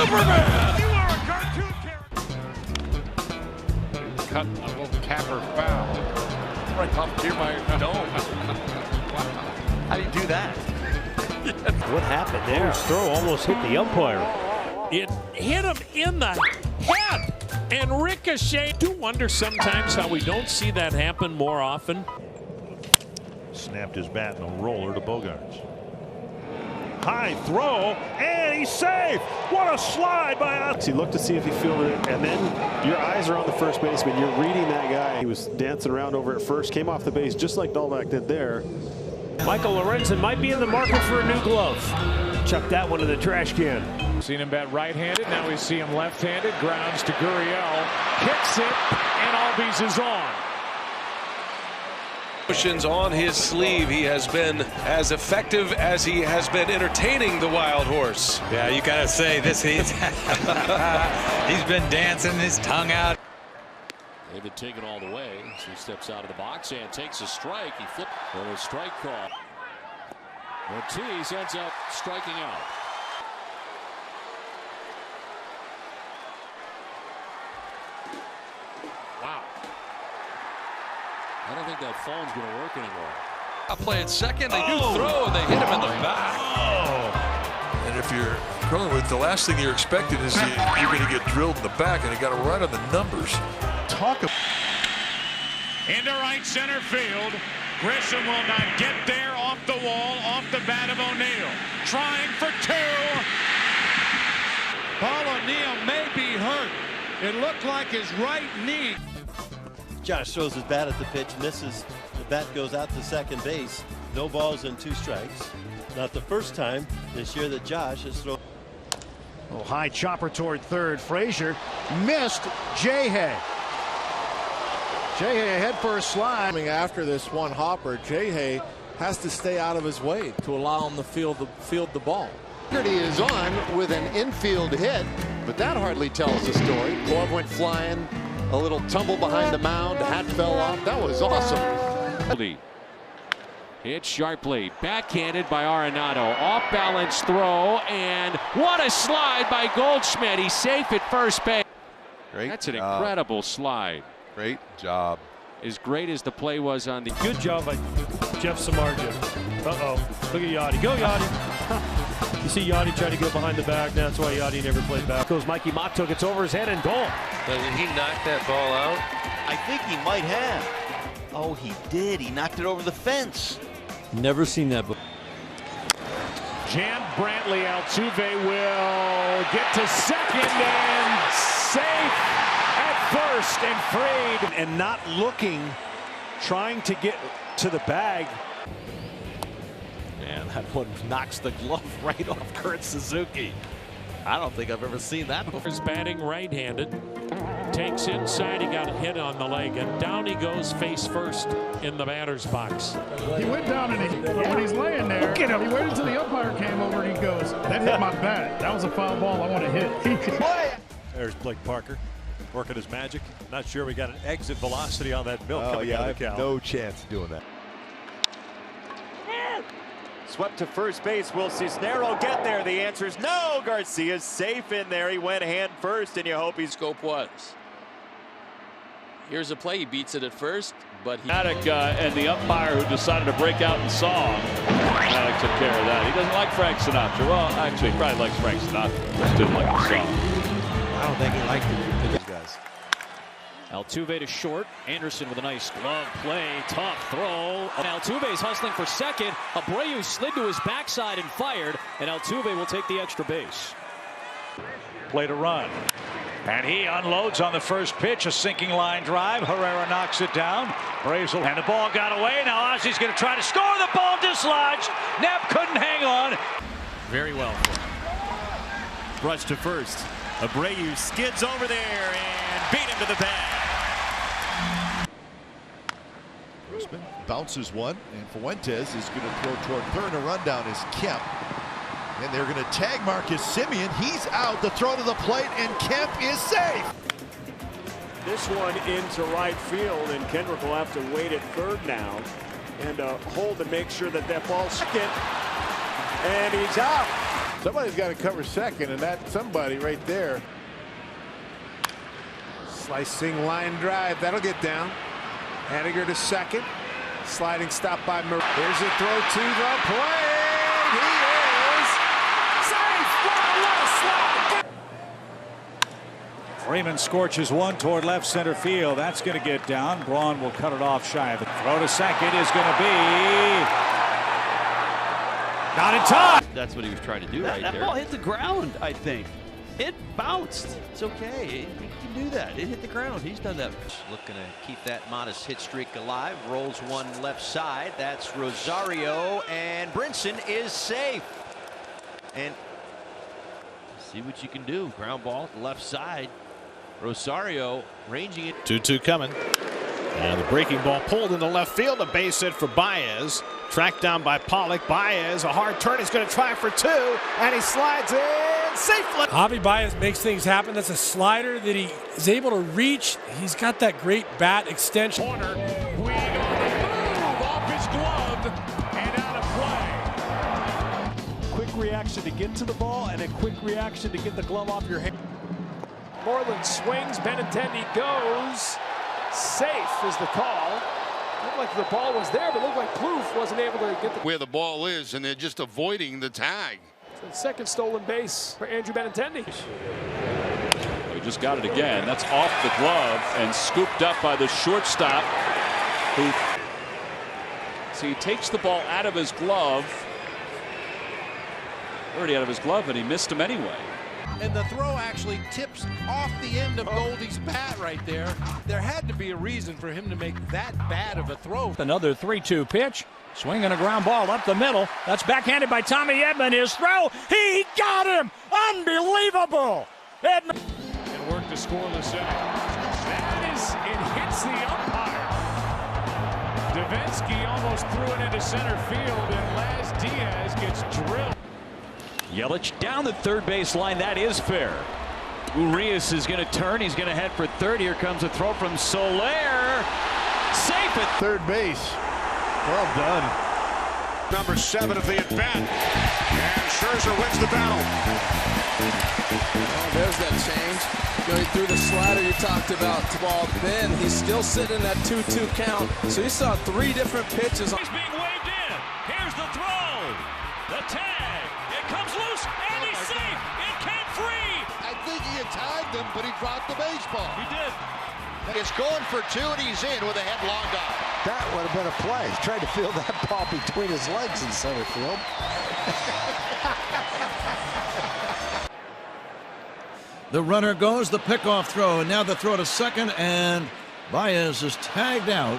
Superman! You are a cartoon character. Cut a little capper foul. Right up near my dome. How do you do that? What happened there? His throw almost hit the umpire. It hit him in the head and ricocheted. I do wonder sometimes how we don't see that happen more often. Snapped his bat in a roller to Bogarts. High throw, and he's safe. What a slide by us. You look to see if he fielded it, and then your eyes are on the first baseman. You're reading that guy. He was dancing around over at first, came off the base just like Dalbec did there. Michael Lorenzen might be in the market for a new glove. Chuck that one in the trash can. Seen him bat right-handed. Now we see him left-handed. Grounds to Gurriel. Kicks it, and Albies is on. Cushions on his sleeve. He has been as effective as he has been entertaining the wild horse. Yeah, you gotta say this. He's been dancing his tongue out. David taking all the way. So he steps out of the box and takes a strike. He flipped for a strike call. Ortiz ends up striking out. Wow. I don't think that phone's going to work anymore. I'll play it second. They do throw, and they hit him in the back. And if you're Cronenworth, the last thing you're expecting is you're going to get drilled in the back, and you got to right on the numbers. Into right center field. Grisham will not get there. Off the wall, off the bat of O'Neill. Trying for two. Paul O'Neill may be hurt. It looked like his right knee. Josh throws his bat at the pitch, misses. The bat goes out to second base. No balls and 2 strikes. Not the first time this year that Josh has thrown. Oh, high chopper toward third. Frazier missed J-Hay. J-Hay ahead for a slide. After this one hopper, J-Hay has to stay out of his way to allow him to field the ball. He is on with an infield hit, but that hardly tells the story. Glove went flying. A little tumble behind the mound. Hat fell off. That was awesome. Hit sharply. Backhanded by Arenado. Off balance throw. And what a slide by Goldschmidt. He's safe at first base. Great. That's an incredible slide. Great job. As great as the play was on the. Good job by Jeff Samardzija. Uh-oh. Look at Yachty. Go, Yachty. You see Yachty trying to go behind the bag. That's why Yachty never played back. Goes Mikey Motto, gets over his head and goal. Did he knock that ball out? I think he might have. Oh, he did. He knocked it over the fence. Never seen that before. Jan Brantley. Altuve will get to second and safe at first and freed. And not looking, trying to get to the bag. Man, that one knocks the glove right off Kurt Suzuki. I don't think I've ever seen that before. He's batting right-handed. Takes inside. He got hit on the leg, and down he goes face first in the batter's box. He went down and when he's laying there, he waited until the umpire came over and he goes, "That hit my bat. That was a foul ball I want to hit." There's Blake Parker working his magic. Not sure we got an exit velocity on that milk coming out of the cow. No chance of doing that. Swept to first base. Will Cisnero get there? The answer is no. Garcia's safe in there. He went hand first, and you hope he's. Scope was. Here's a play. He beats it at first, but he. And the umpire who decided to break out in song. Maddox took care of that. He doesn't like Frank Sinatra. Well, actually, he probably likes Frank Sinatra. Just didn't like the song. I don't think he liked it. These guys. Altuve to short. Anderson with a nice glove play. Tough throw. And Altuve's hustling for second. Abreu slid to his backside and fired. And Altuve will take the extra base. Play to run. And he unloads on the first pitch. A sinking line drive. Herrera knocks it down. Brazel. And the ball got away. Now Ozzy's going to try to score. The ball dislodged. Knapp couldn't hang on. Very well. Rush to first. Abreu skids over there and beat him to the bag. Grossman bounces one, and Fuentes is going to throw toward third. A rundown is Kemp. And they're going to tag Marcus Semien. He's out. The throw to the plate, and Kemp is safe. This one into right field, and Kendrick will have to wait at third now and hold to make sure that that ball's second. And he's out. Somebody's got to cover second, and that somebody right there. Slicing line drive. That'll get down. Haniger to second. Sliding stop by Murray. Here's a throw to the plate. He is safe. What a slide. Freeman scorches one toward left center field. That's going to get down. Braun will cut it off shy of it. Throw to second is going to be not in time. That's what he was trying to do right there. That ball hit the ground, I think. It bounced. It's okay. He can do that. It hit the ground. He's done that. Looking to keep that modest hit streak alive. Rolls one left side. That's Rosario. And Brinson is safe. And see what you can do. Ground ball left side. Rosario ranging it. 2-2 coming. And the breaking ball pulled into left field. A base hit for Baez. Tracked down by Pollock. Baez, a hard turn. He's going to try for two. And he slides in safely. Javi Baez makes things happen. That's a slider that he is able to reach. He's got that great bat extension. Corner. Puig on the move off his glove and out of play. Quick reaction to get to the ball and a quick reaction to get the glove off your hand. Moreland swings. Benintendi goes. Safe is the call. Looked like the ball was there, but looked like Plouffe wasn't able to get where the ball is, and they're just avoiding the tag. the second stolen base for Andrew Benintendi. He just got it again. That's off the glove and scooped up by the shortstop. So he takes the ball out of his glove. Already out of his glove, and he missed him anyway. And the throw actually tips off the end of Goldie's bat right there. There had to be a reason for him to make that bad of a throw. Another 3-2 pitch. Swinging a ground ball up the middle. That's backhanded by Tommy Edman. His throw. He got him. Unbelievable. Edman. And work to scoreless inning. That is, it hits the umpire. Davinsky almost threw it into center field, and Laz Diaz gets drilled. Yelich down the third base line. That is fair. Urias is going to turn. He's going to head for third. Here comes a throw from Soler. Safe at third base. Well done. Number 7 of the at-bat. And Scherzer wins the battle. Oh, there's that change. He threw the slider you talked about to ball thin. He's still sitting in that 2-2 count. So you saw 3 different pitches. He's being waved in. Here's the throw. The tag. It comes loose, and he's safe. It came free. I think he had tagged him, but he dropped the baseball. He did. It's going for 2, and he's in with a headlong dive. That would have been a play. He tried to feel that ball between his legs in center field. The runner goes, the pickoff throw, and now the throw to second, and Baez is tagged out.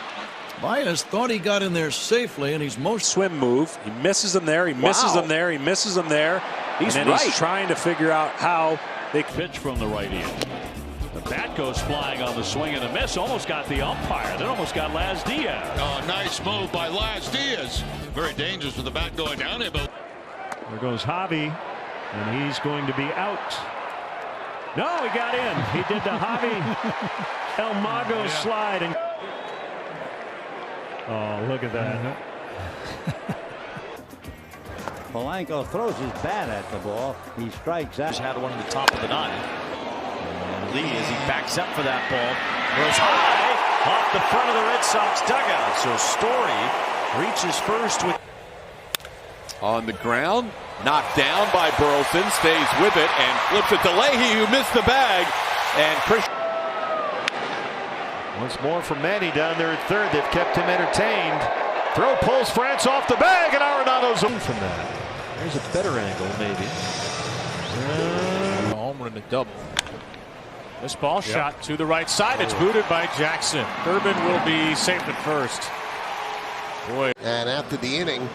Baez thought he got in there safely, and he's most swim move. He misses him there. He misses him there. He misses him there. He's trying to figure out how they pitch from the right end. The bat goes flying on the swing and a miss. Almost got the umpire. That almost got Laz Diaz. Oh, nice move by Laz Diaz. Very dangerous with the bat going down here. But there goes Javi, and he's going to be out. No, he got in. He did the Javi El Mago slide. And oh, look at that. Polanco throws his bat at the ball. He strikes out. He's had one in the top of the 9. Lee, as he backs up for that ball, goes high off the front of the Red Sox dugout. So Story reaches first with on the ground, knocked down by Burleson, stays with it and flips it to Leahy, who missed the bag, and Chris. Once more from Manny down there at third. They've kept him entertained. Throw pulls France off the bag, and Arenado's in from that. There's a better angle, maybe. Home run, a double. This ball shot to the right side. It's booted by Jackson. Urban will be safe at first. Boy. And after the inning,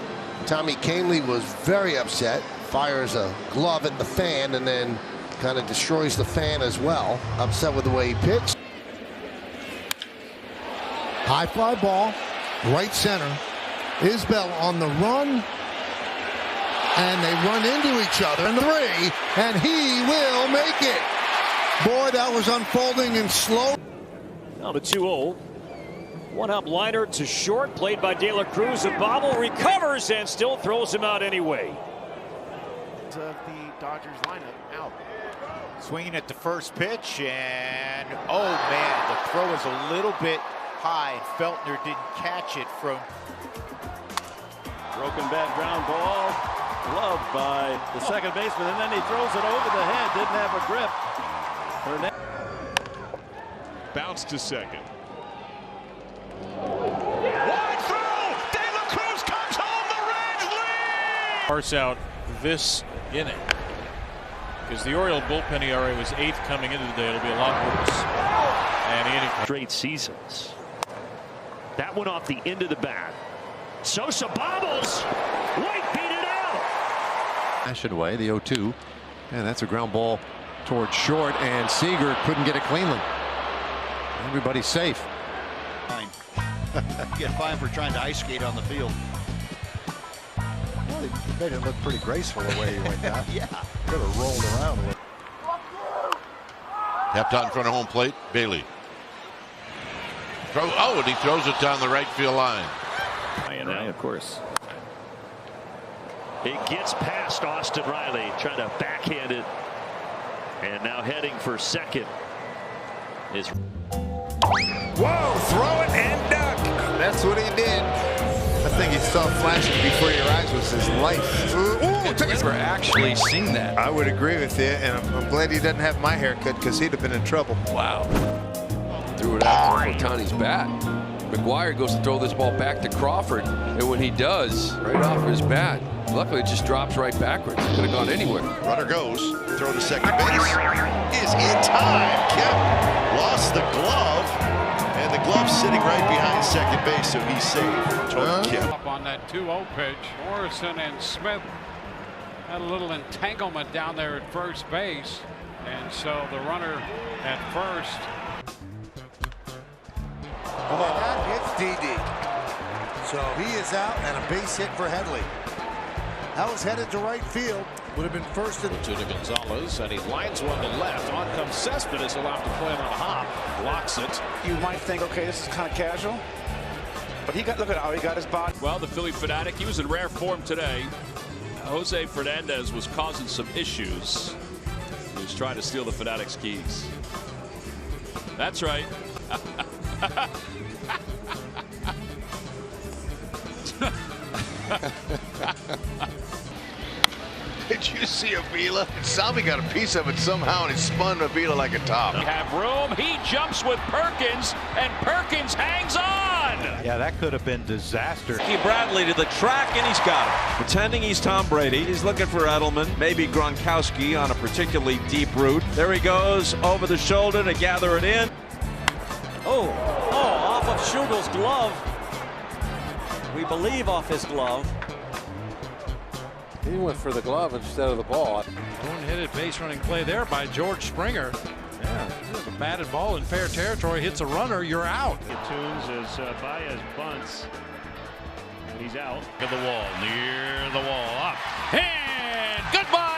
Tommy Kahnle was very upset. Fires a glove at the fan and then kind of destroys the fan as well. Upset with the way he pitched. High fly ball, right center. Isbell on the run. And they run into each other in the 3, and he will make it. Boy, that was unfolding in slow. Now the 2-0. One-hop liner to short, played by De La Cruz, and Bobble recovers and still throws him out anyway. Of the Dodgers lineup out. Swinging at the first pitch, and oh man, the throw is a little bit high, and Feltner didn't catch it from. Broken bat ground ball, gloved by the second baseman, and then he throws it over the head. Didn't have a grip. Bounce to second. Wide throw. De La Cruz comes home. The Reds lead. Parse out this inning. Because the Oriole bullpen ERA was 8th coming into the day. It'll be a lot worse. And the inning. Straight seasons. That one off the end of the bat. Sosa bobbles. White beat it out. Fashion way, the 0-2. And that's a ground ball towards short, and Seager couldn't get it cleanly. Everybody's safe. Get fined for trying to ice skate on the field. Well, he made it look pretty graceful the way he went down. Yeah. Could have rolled around with it. Tapped out in front of home plate. Bailey. And he throws it down the right field line. Right, of course. It gets past Austin Riley, trying to backhand it. And now heading for second is. Whoa, throw it and duck. That's what he did. I think he saw flashing before your eyes was his life. Ooh, Never actually seen that. I would agree with you, and I'm glad he doesn't have my haircut because he'd have been in trouble. Wow. Threw it out for Ohtani's bat. McGuire goes to throw this ball back to Crawford, and when he does, right off his bat, luckily it just drops right backwards. It could have gone anywhere. Runner goes, throw to second base, is in time. Kemp lost the glove, and the glove's sitting right behind second base, so he's safe. Kemp. Up on that 2-0 pitch, Morrison and Smith had a little entanglement down there at first base, and so the runner at first. That hits Didi. So he is out, and a base hit for Headley. That was headed to right field. Would have been first and To Gonzalez, and he lines one to left. On comes Cespedes, allowed to play on a hop. Blocks it. You might think, okay, this is kind of casual. But look at how he got his body. Well, the Philly fanatic, he was in rare form today. Jose Fernandez was causing some issues. He was trying to steal the Fanatic's keys. That's right. Did you see Avila? Salvi got a piece of it somehow, and he spun Avila like a top. They have room. He jumps with Perkins, and Perkins hangs on. Yeah, that could have been disaster. Bradley to the track, and he's got it. Pretending he's Tom Brady. He's looking for Edelman, maybe Gronkowski on a particularly deep route. There he goes over the shoulder to gather it in. Off of Schugel's glove. We believe off his glove. He went for the glove instead of the ball. One-headed base running play there by George Springer. Yeah, a batted ball in fair territory hits a runner, you're out. Tunes as Baez bunts. And he's out. To the wall, near the wall, up. And goodbye.